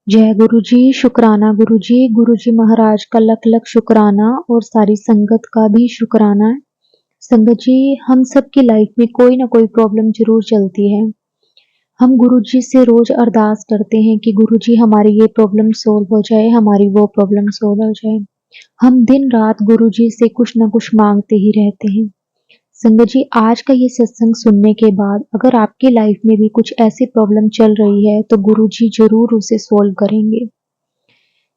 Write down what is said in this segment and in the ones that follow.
जय गुरु जी, शुक्राना गुरु जी महाराज का लख लख शुक्राना और सारी संगत का भी शुक्राना है। संगत जी, हम सब की लाइफ में कोई ना कोई प्रॉब्लम जरूर चलती है। हम गुरु जी से रोज अरदास करते हैं कि गुरु जी हमारी ये प्रॉब्लम सोल्व हो जाए, हमारी वो प्रॉब्लम सोल्व हो जाए। हम दिन रात गुरु जी से कुछ ना कुछ मांगते ही रहते हैं। संगत जी, आज का ये सत्संग सुनने के बाद अगर आपकी लाइफ में भी कुछ ऐसी प्रॉब्लम चल रही है तो गुरु जी जरूर उसे सोल्व करेंगे।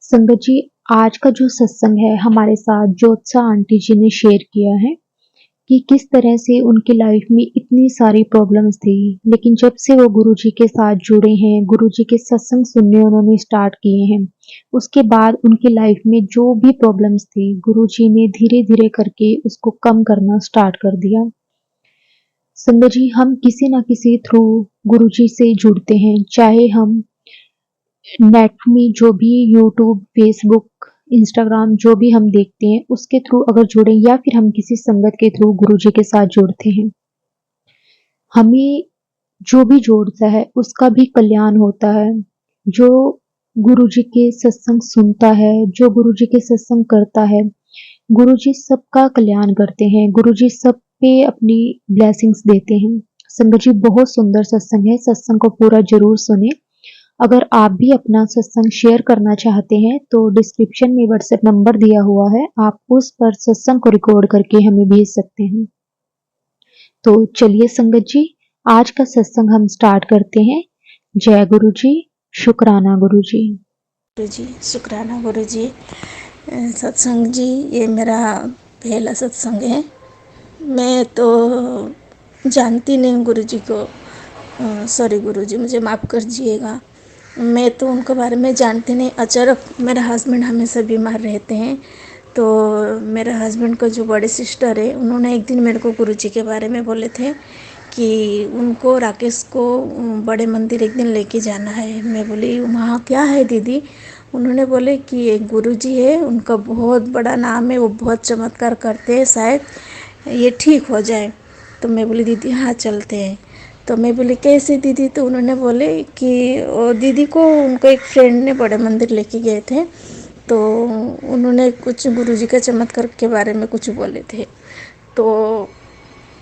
संगत जी, आज का जो सत्संग है हमारे साथ ज्योत्सा आंटी जी ने शेयर किया है कि किस तरह से उनकी लाइफ में इतनी सारी प्रॉब्लम्स थी, लेकिन जब से वो गुरु जी के साथ जुड़े हैं, गुरु जी के सत्संग सुनने उन्होंने स्टार्ट किए हैं, उसके बाद उनकी लाइफ में जो भी प्रॉब्लम्स थी गुरु जी ने धीरे धीरे करके उसको कम करना स्टार्ट कर दिया। संगत जी, हम किसी ना किसी थ्रू गुरु जी से जुड़ते हैं, चाहे हम नेट में जो भी यूट्यूब, फेसबुक, इंस्टाग्राम जो भी हम देखते हैं उसके थ्रू अगर जुड़े या फिर हम किसी संगत के थ्रू गुरु जी के साथ जुड़ते हैं, हमें जो भी जोड़ता है उसका भी कल्याण होता है। जो गुरु जी के सत्संग सुनता है, जो गुरु जी के सत्संग करता है, गुरु जी सबका कल्याण करते हैं, गुरु जी सब पे अपनी ब्लेसिंग्स देते हैं। संगत जी, बहुत सुंदर सत्संग है, सत्संग को पूरा जरूर सुने। अगर आप भी अपना सत्संग शेयर करना चाहते हैं तो डिस्क्रिप्शन में व्हाट्सएप नंबर दिया हुआ है, आप उस पर सत्संग को रिकॉर्ड करके हमें भेज सकते हैं। तो चलिए संगत जी, आज का सत्संग हम स्टार्ट करते हैं। जय गुरु जी, शुक्राना गुरु जी। गुरु जी, शुक्राना गुरु जी। सत्संग जी, ये मेरा पहला सत्संग है। मैं तो जानती नहीं गुरु जी को। सॉरी गुरु जी, मुझे माफ़ कर दीजिएगा। मैं तो उनके बारे में जानती नहीं। अचानक मेरा हस्बैंड हमेशा बीमार रहते हैं, तो मेरे हस्बैंड का जो बड़ी सिस्टर है उन्होंने एक दिन मेरे को गुरु जी के बारे में बोले थे कि उनको राकेश को बड़े मंदिर एक दिन लेके जाना है। मैं बोली वहाँ क्या है दीदी? उन्होंने बोले कि एक गुरुजी है, उनका बहुत बड़ा नाम है, वो बहुत चमत्कार करते हैं, शायद ये ठीक हो जाए। तो मैं बोली दीदी हाँ चलते हैं। तो मैं बोली कैसे दीदी? तो उन्होंने बोले कि वो दीदी को उनको एक फ्रेंड ने बड़े मंदिर लेके गए थे, तो उन्होंने कुछ गुरुजी का चमत्कार के बारे में कुछ बोले थे। तो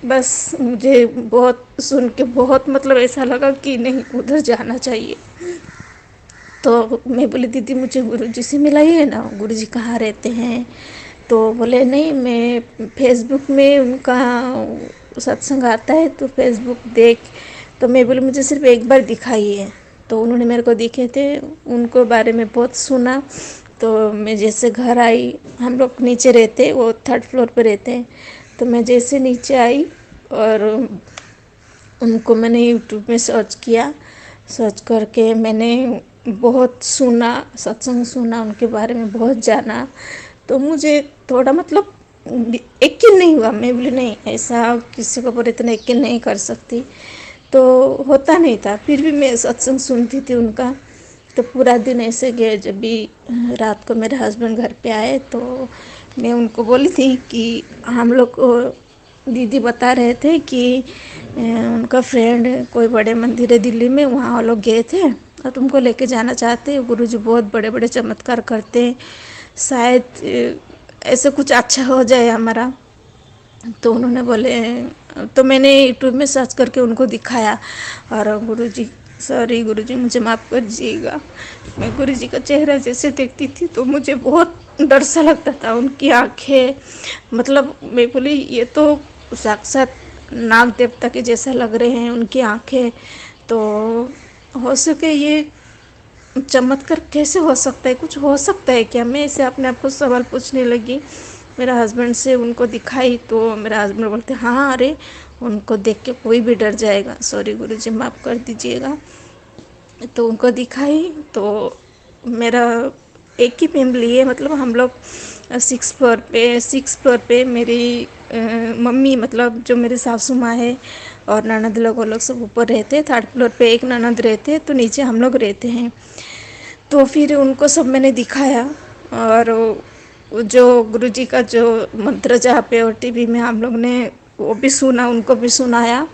बस मुझे बहुत सुन के बहुत मतलब ऐसा लगा कि नहीं उधर जाना चाहिए। तो मैं बोली दीदी मुझे गुरुजी से मिलाइए ना, गुरुजी कहाँ रहते हैं? तो बोले नहीं, मैं फेसबुक में उनका सत्संग आता है तो फेसबुक देख। तो मैं बोली मुझे सिर्फ एक बार दिखाइए। तो उन्होंने मेरे को दिखे थे, उनको बारे में बहुत सुना। तो मैं जैसे घर आई, हम लोग नीचे रहते, वो थर्ड फ्लोर पे रहते हैं। तो मैं जैसे नीचे आई और उनको मैंने यूट्यूब में सर्च किया। सर्च करके मैंने बहुत सुना, सत्संग सुना, उनके बारे में बहुत जाना। तो मुझे थोड़ा मतलब यकीन नहीं हुआ। मैं बोली नहीं, ऐसा किसी को पर इतना यकीन नहीं कर सकती। तो होता नहीं था, फिर भी मैं सत्संग सुनती थी उनका। तो पूरा दिन ऐसे गए। जब भी रात को मेरे हस्बैंड घर पे आए तो मैं उनको बोली थी कि हम लोग को दीदी बता रहे थे कि उनका फ्रेंड कोई बड़े मंदिर है दिल्ली में, वहाँ वो लोग गए थे और तुमको लेके जाना चाहते हैं। गुरुजी बहुत बड़े बड़े चमत्कार करते हैं, शायद ऐसे कुछ अच्छा हो जाए हमारा। तो उन्होंने बोले, तो मैंने यूट्यूब में सर्च करके उनको दिखाया। और गुरुजी, सॉरी गुरुजी मुझे माफ़ कर दीजिएगा। मैं गुरुजी का चेहरा जैसे देखती थी तो मुझे बहुत डर सा लगता था। उनकी आंखें, मतलब मैं बोली ये तो साक्षात नाग देवता के जैसा लग रहे हैं उनकी आंखें। तो हो सके ये चमत्कार कैसे हो सकता है, कुछ हो सकता है क्या? मैं ऐसे अपने आप को सवाल पूछने लगी। मेरा हस्बैंड से उनको दिखाई तो मेरा हस्बैंड बोलते हाँ अरे उनको देख के कोई भी डर जाएगा। सॉरी गुरुजी माफ़ कर दीजिएगा। तो उनको दिखाई तो मेरा एक ही फैमिली है, मतलब हम लोग सिक्स फ्लोर पे मेरी मम्मी, मतलब जो मेरे सासू माँ है और ननद लोग, वो लोग सब ऊपर रहते हैं। थर्ड फ्लोर पे एक ननद रहते हैं, तो नीचे हम लोग रहते हैं। तो फिर उनको सब मैंने दिखाया और जो गुरुजी का जो मंत्र जहाँ पे और टीवी में हम लोग ने वो भी सुना, उनको भी सुनाया।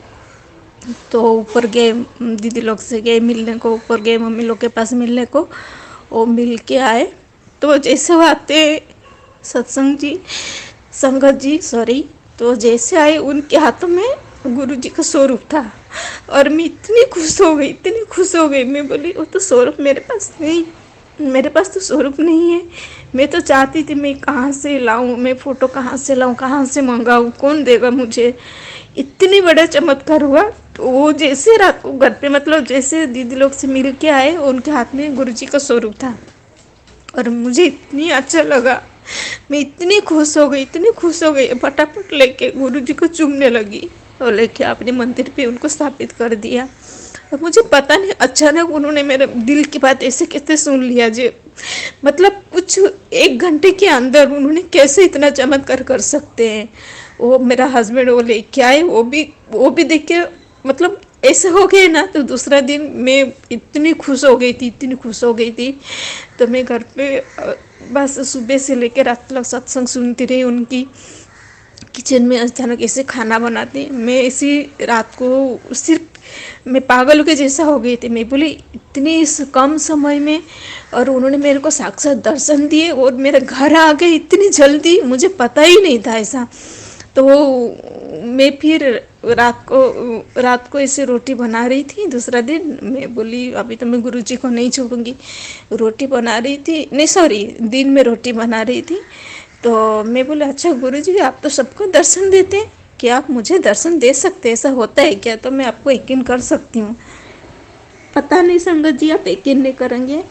तो ऊपर गए, दीदी लोग से गए मिलने को, ऊपर गए मम्मी लोग के पास मिलने को। वो मिल के आए तो जैसे वो आते सत्संग जी संगत जी सॉरी, तो जैसे आए उनके हाथों में गुरु जी का स्वरूप था। और मैं इतनी खुश हो गई, इतनी खुश हो गई। मैं बोली वो तो स्वरूप मेरे पास नहीं, मेरे पास तो स्वरूप नहीं है। मैं तो चाहती थी मैं कहाँ से लाऊं, मैं फ़ोटो कहाँ से लाऊं, कहाँ से मंगाऊं, कौन देगा मुझे। इतनी बड़ा चमत्कार हुआ। तो वो जैसे रात को घर पे मतलब जैसे दीदी लोग से मिल के आए, उनके हाथ में गुरु जी का स्वरूप था और मुझे इतनी अच्छा लगा। मैं इतनी खुश हो गई, इतनी खुश हो गई, फटाफट लेके गुरु जी को चूमने लगी और लेके अपने मंदिर पे उनको स्थापित कर दिया। और मुझे पता नहीं अचानक उन्होंने मेरे दिल की बात ऐसे कैसे सुन लिया जी। मतलब कुछ 1 घंटे के अंदर उन्होंने कैसे इतना चमत्कार कर सकते हैं। वो मेरा हस्बैंड वो लेके आए, वो भी देख के मतलब ऐसे हो गए ना। तो दूसरा दिन मैं इतनी खुश हो गई थी, इतनी खुश हो गई थी। तो मैं घर पे बस सुबह से लेकर रात तक सत्संग सुनती रही उनकी। किचन में अचानक ऐसे खाना बनाते, मैं इसी रात को सिर्फ मैं पागल के जैसा हो गई थी। मैं बोली इतनी इस कम समय में, और उन्होंने मेरे को साक्षात दर्शन दिए और मेरे घर आ गए इतनी जल्दी, मुझे पता ही नहीं था ऐसा। तो मैं फिर रात को ऐसे रोटी बना रही थी। दूसरा दिन मैं बोली अभी तो मैं गुरुजी को नहीं छोड़ूंगी। रोटी बना रही थी, नहीं सॉरी दिन में रोटी बना रही थी। तो मैं बोले अच्छा गुरुजी आप तो सबको दर्शन देते हैं, क्या आप मुझे दर्शन दे सकते हैं, ऐसा होता है क्या? तो मैं आपको यकीन कर सकती हूँ। पता नहीं संगत जी आप यकीन नहीं करेंगे,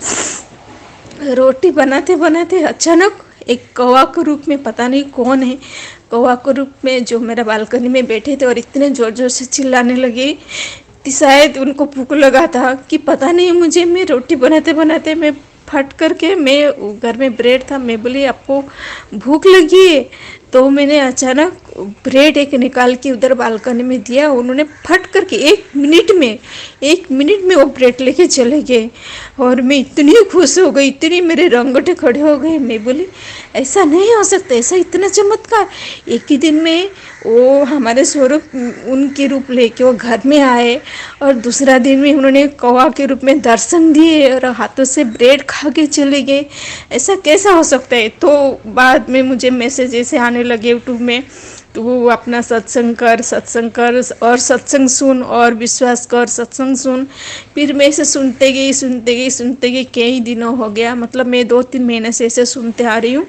रोटी बनाते बनाते अचानक एक कौवा के रूप में, पता नहीं कौन है, कौवा के रूप में जो मेरा बालकनी में बैठे थे और इतने ज़ोर ज़ोर से चिल्लाने लगे कि शायद उनको भूख लगा था कि पता नहीं मुझे। मैं रोटी बनाते बनाते मैं फट करके, मैं घर में ब्रेड था, मैं बोली आपको भूख लगी है? तो मैंने अचानक ब्रेड एक निकाल के उधर बालकनी में दिया। उन्होंने फट करके 1 मिनट में वो ब्रेड लेके चले गए और मैं इतनी खुश हो गई, इतनी मेरे रंगटे खड़े हो गए। मैं बोली ऐसा नहीं हो सकता, ऐसा इतना चमत्कार एक ही दिन में। वो हमारे स्वरूप उनके रूप लेके वो घर में आए और दूसरा दिन में उन्होंने कौवा के रूप में दर्शन दिए और हाथों से ब्रेड खा के चले गए। ऐसा कैसा हो सकता है? तो बाद में मुझे मैसेज ऐसे आने लगे यूट्यूब में, तो वो अपना सत्संग कर और सत्संग सुन और विश्वास कर, सत्संग सुन। फिर मैं इसे सुनते गई कई दिनों हो गया, मतलब मैं 2-3 महीने से इसे सुनते आ रही हूँ।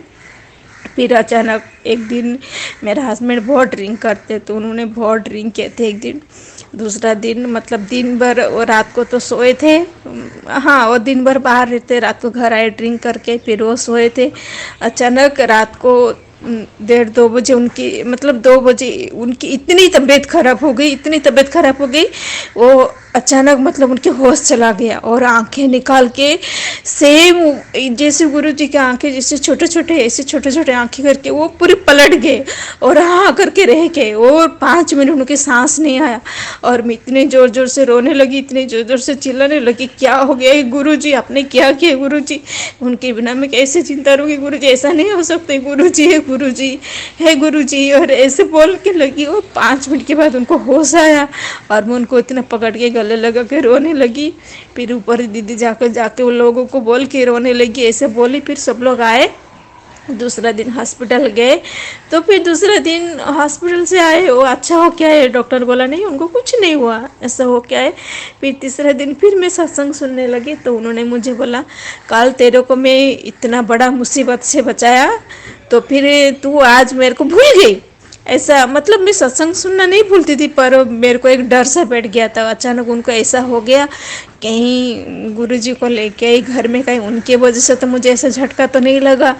फिर अचानक एक दिन मेरा हस्बैंड बहुत ड्रिंक करते, तो उन्होंने बहुत ड्रिंक किए थे एक दिन। दूसरा दिन मतलब दिन भर, वो रात को तो सोए थे, हाँ वो दिन भर बाहर रहते, रात को घर आए ड्रिंक करके, फिर वो सोए थे। अचानक रात को 1:30-2 बजे उनकी मतलब 2 बजे उनकी इतनी तबीयत खराब हो गई, इतनी तबीयत खराब हो गई। वो अचानक मतलब उनके होश चला गया और आंखें निकाल के सेम जैसे गुरु जी की आंखें जैसे छोटे छोटे, ऐसे छोटे छोटे आंखें करके वो पूरे पलट गए और हाँ करके रह गए और 5 मिनट उनके सांस नहीं आया। और मैं इतने ज़ोर ज़ोर से रोने लगी, इतने ज़ोर ज़ोर से चिल्लाने लगी, क्या हो गया गुरु जी, आपने क्या किया गुरु जी, उनके बिना मैं कैसे चिंता रहूँगी गुरु जी, ऐसा नहीं हो सकता, गुरु जी है गुरु जी है गुरु जी। और ऐसे बोल के लगी। वो 5 मिनट के बाद उनको होश आया और मैं उनको इतना पकड़ के गले लगा के रोने लगी। फिर ऊपर दीदी जाके उन लोगों को बोल के रोने लगी, ऐसे बोली। फिर सब लोग आए, दूसरा दिन हॉस्पिटल गए। तो फिर दूसरा दिन हॉस्पिटल से आए, वो अच्छा हो क्या है, डॉक्टर बोला नहीं उनको कुछ नहीं हुआ, ऐसा हो क्या है। फिर तीसरा दिन फिर मैं सत्संग सुनने लगी, तो उन्होंने मुझे बोला कल तेरे को मैं इतना बड़ा मुसीबत से बचाया, तो फिर तू आज मेरे को भूल गई। ऐसा मतलब मैं सत्संग सुनना नहीं भूलती थी, पर मेरे को एक डर सा बैठ गया था। अचानक उनको ऐसा हो गया, कहीं गुरुजी को लेके आई घर में, कहीं उनके वजह से तो मुझे ऐसा झटका तो नहीं लगा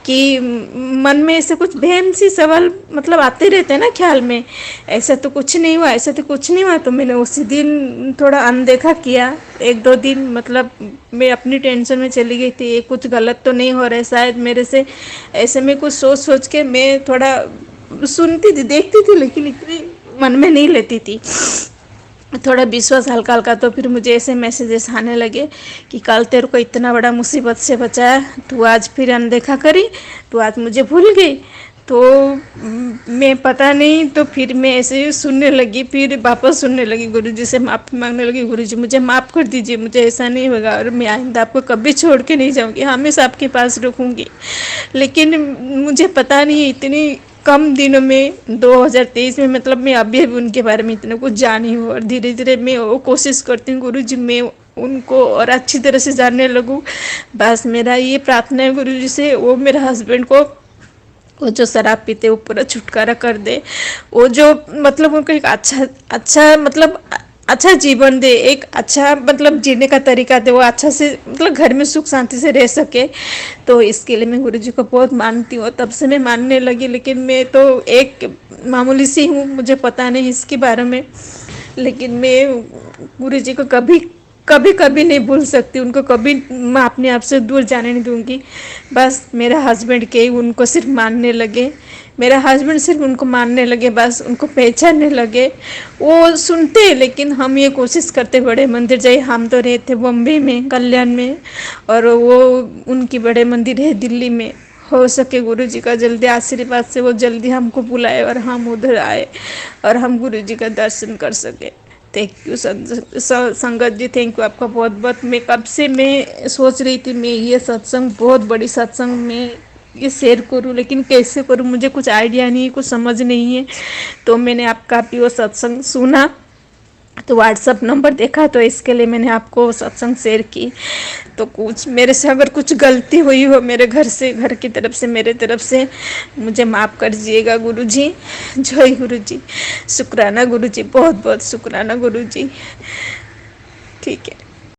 कि मन में ऐसे कुछ बहम सी सवाल मतलब आते रहते हैं ना ख्याल में, ऐसा तो कुछ नहीं हुआ, ऐसा तो कुछ नहीं हुआ। तो मैंने उसी दिन थोड़ा अनदेखा किया 1-2 दिन, मतलब मैं अपनी टेंशन में चली गई थी, कुछ गलत तो नहीं हो रहा है शायद मेरे से, ऐसे में कुछ सोच सोच के मैं थोड़ा सुनती थी देखती थी, लेकिन इतनी मन में नहीं लेती थी, थोड़ा विश्वास हल्का हल्का। तो फिर मुझे ऐसे मैसेजेस आने लगे कि कल तेरे को इतना बड़ा मुसीबत से बचाया, तू आज फिर अनदेखा करी, तू आज मुझे भूल गई। तो मैं पता नहीं, तो फिर मैं ऐसे ही सुनने लगी, फिर वापस सुनने लगी, गुरुजी से माफ़ी मांगने लगी, गुरुजी मुझे माफ़ कर दीजिए, मुझे ऐसा नहीं होगा और मैं आइंदा आपको कभी छोड़ के नहीं जाऊंगी, हमेशा आपके पास रखूंगी। लेकिन मुझे पता नहीं इतनी कम दिनों में 2023 में, मतलब मैं अभी अभी उनके बारे में इतना कुछ जानी हूँ, और धीरे धीरे मैं वो कोशिश करती हूँ गुरुजी मैं उनको और अच्छी तरह से जानने लगूँ। बस मेरा ये प्रार्थना है गुरुजी से, वो मेरे हस्बैंड को, वो जो शराब पीते वो पूरा छुटकारा कर दे, वो जो मतलब उनको एक अच्छा अच्छा मतलब अच्छा जीवन दे, एक अच्छा मतलब जीने का तरीका दे, वो अच्छा से मतलब घर में सुख शांति से रह सके। तो इसके लिए मैं गुरुजी को बहुत मानती हूँ, तब से मैं मानने लगी। लेकिन मैं तो एक मामूली सी हूँ, मुझे पता नहीं इसके बारे में, लेकिन मैं गुरुजी को कभी कभी कभी नहीं भूल सकती, उनको कभी मैं अपने आप से दूर जाने नहीं दूंगी। बस मेरा हस्बैंड के उनको सिर्फ मानने लगे, मेरा हस्बैंड सिर्फ उनको मानने लगे, बस उनको पहचानने लगे। वो सुनते हैं, लेकिन हम ये कोशिश करते बड़े मंदिर जाए। हम तो रहते बॉम्बे में, कल्याण में, और वो उनकी बड़े मंदिर है दिल्ली में। हो सके गुरुजी का जल्दी आशीर्वाद से वो जल्दी हमको बुलाए और हम उधर आए और हम गुरुजी का दर्शन कर सके। थैंक यू संगत जी, थैंक यू आपका बहुत बहुत। मैं कब से मैं सोच रही थी मैं ये सत्संग, बहुत बड़ी सत्संग में ये शेयर करूं, लेकिन कैसे करूं मुझे कुछ आइडिया नहीं है, कुछ समझ नहीं है। तो मैंने आपका भी वो सत्संग सुना, तो व्हाट्सअप नंबर देखा, तो इसके लिए मैंने आपको सत्संग शेयर की। तो कुछ मेरे से अगर कुछ गलती हुई हो मेरे घर से, घर की तरफ से, मेरे तरफ से, मुझे माफ़ कर दीजिएगा गुरुजी। जय गुरुजी, शुक्राना गुरुजी, बहुत बहुत शुक्राना गुरुजी। ठीक है।